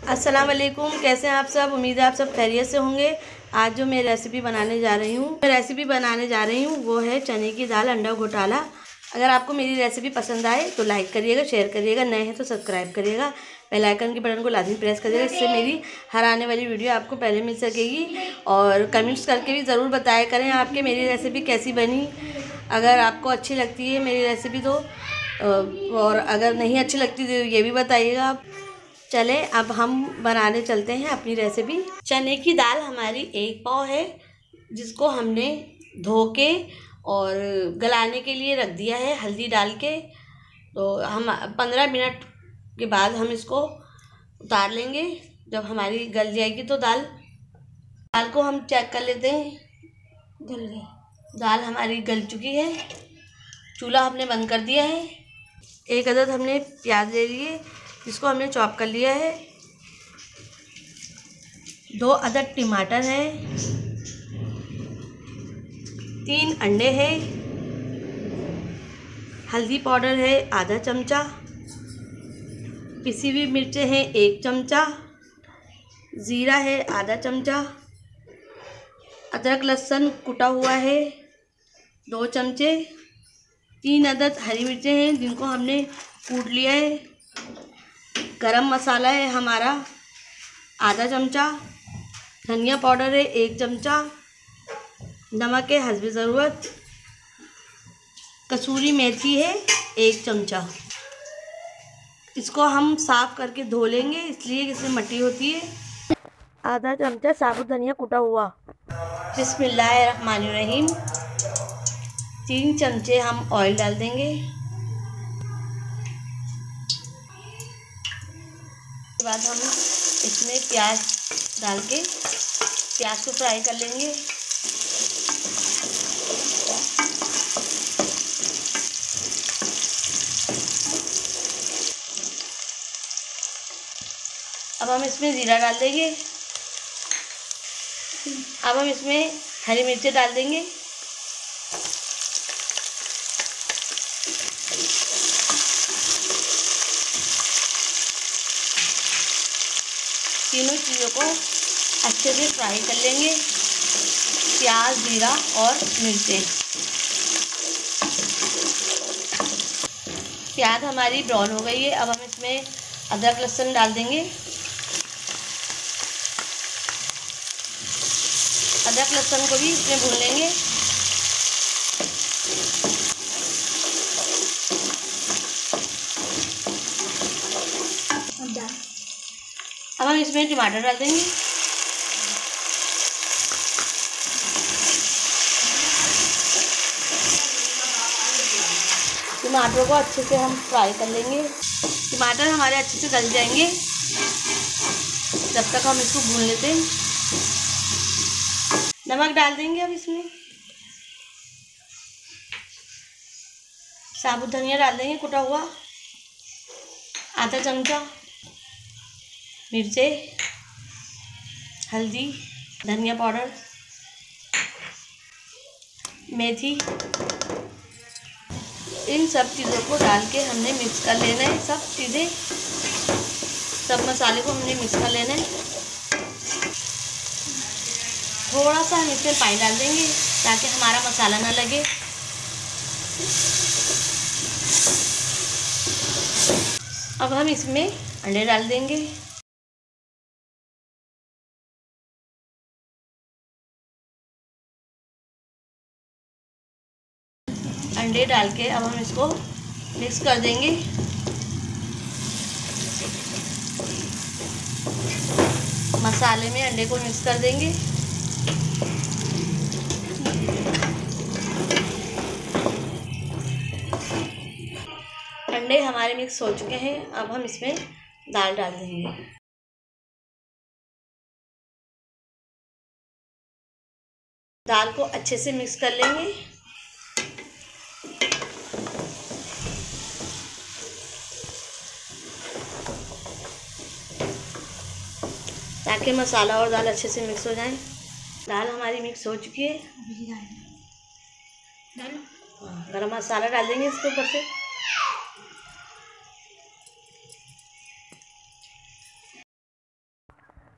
अस्सलाम वालेकुम, कैसे हैं आप सब। उम्मीद है आप सब खैरियत से होंगे। आज जो मैं रेसिपी बनाने जा रही हूँ वो है चने की दाल अंडा घोटाला। अगर आपको मेरी रेसिपी पसंद आए तो लाइक करिएगा, शेयर करिएगा, नए हैं तो सब्सक्राइब करिएगा, बेल आइकन के बटन को लाजमी प्रेस करिएगा। इससे मेरी हर आने वाली वीडियो आपको पहले मिल सकेगी। और कमेंट्स करके भी ज़रूर बताया करें आपके मेरी रेसिपी कैसी बनी। अगर आपको अच्छी लगती है मेरी रेसिपी तो और अगर नहीं अच्छी लगती तो ये भी बताइएगा आप। चले अब हम बनाने चलते हैं अपनी रेसिपी। चने की दाल हमारी 1 पाव है, जिसको हमने धो के और गलाने के लिए रख दिया है हल्दी डाल के। तो हम 15 मिनट के बाद हम इसको उतार लेंगे। जब हमारी गल जाएगी तो दाल को हम चेक कर लेते हैं। गल गई दाल, हमारी गल चुकी है। चूल्हा हमने बंद कर दिया है। 1 अदद हमने प्याज ले लिए, जिसको हमने चॉप कर लिया है। 2 अदद टमाटर है, 3 अंडे हैं, हल्दी पाउडर है आधा चमचा, पिसी हुई मिर्चें हैं 1 चमचा, ज़ीरा है आधा चमचा, अदरक लहसुन कुटा हुआ है 2 चमचे, 3 अदद हरी मिर्चें हैं जिनको हमने कूट लिया है। गरम मसाला है हमारा आधा चमचा, धनिया पाउडर है 1 चमचा, नमक है हस्बे ज़रूरत, कसूरी मेथी है 1 चमचा। इसको हम साफ़ करके धो लेंगे, इसलिए इसमें मट्टी होती है। आधा चमचा साबुत धनिया कुटा हुआ। बिस्मिल्लाहिर्रहमानिर्रहीम। 3 चमचे हम ऑयल डाल देंगे। उसके बाद हम इसमें प्याज डाल के प्याज को फ्राई कर लेंगे। अब हम इसमें ज़ीरा डाल देंगे। अब हम इसमें हरी मिर्चें डाल देंगे। तीनों चीज़ों को अच्छे से फ्राई कर लेंगे, प्याज, ज़ीरा और मिर्चें। प्याज हमारी ब्राउन हो गई है। अब हम इसमें अदरक लहसुन डाल देंगे। अदरक लहसुन को भी इसमें भून लेंगे। अब हम इसमें टमाटर डाल देंगे। टमाटरों को अच्छे से हम फ्राई कर लेंगे। टमाटर हमारे अच्छे से गल जाएंगे, जब तक हम इसको भून लेते हैं। नमक डाल देंगे अब इसमें। साबुत धनिया डाल देंगे कुटा हुआ आधा चमचा, मिर्चें, हल्दी, धनिया पाउडर, मेथी, इन सब चीज़ों को डाल के हमने मिक्स कर लेना है। सब मसाले को हमने मिक्स कर लेना है। थोड़ा सा हम इसमें पानी डाल देंगे ताकि हमारा मसाला ना लगे। अब हम इसमें अंडे डाल देंगे। अंडे डाल के अब हम इसको मिक्स कर देंगे। मसाले में अंडे को मिक्स कर देंगे। अंडे हमारे मिक्स हो चुके हैं। अब हम इसमें दाल डाल देंगे। दाल को अच्छे से मिक्स कर लेंगे। ताकि मसाला और दाल अच्छे से मिक्स हो जाए। दाल हमारी मिक्स हो चुकी है। गरम मसाला डाल देंगे इसके ऊपर से।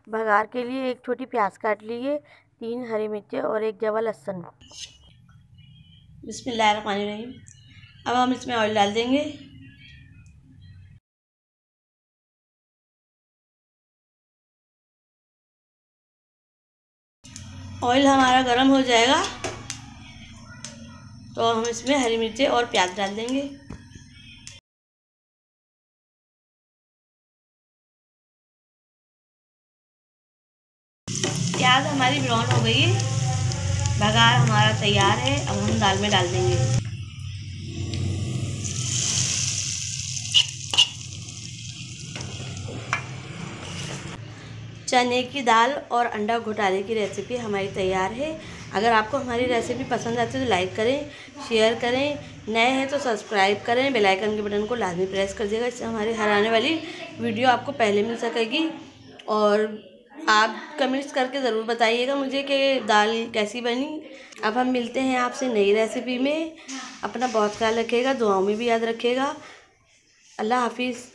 बघार के लिए 1 छोटी प्याज काट लीजिए, 3 हरी मिर्चें और 1 जवा लहसुन। बिस्मिल्लाहिर्रहमानिर्रहीम। अब हम इसमें ऑयल डाल देंगे। ऑयल हमारा गर्म हो जाएगा तो हम इसमें हरी मिर्चें और प्याज डाल देंगे। प्याज हमारी ब्राउन हो गई है, बघार हमारा तैयार है। अब हम दाल में डाल देंगे। चने की दाल और अंडा घोटाले की रेसिपी हमारी तैयार है। अगर आपको हमारी रेसिपी पसंद आती है तो लाइक करें, शेयर करें, नए हैं तो सब्सक्राइब करें, बेल आइकन के बटन को लाजमी प्रेस कर दीजिएगा। इससे हमारी हर आने वाली वीडियो आपको पहले मिल सकेगी। और आप कमेंट्स करके ज़रूर बताइएगा मुझे कि दाल कैसी बनी। अब हम मिलते हैं आपसे नई रेसिपी में। अपना बहुत ख्याल रखिएगा, दुआओं में भी याद रखिएगा। अल्लाह हाफिज़।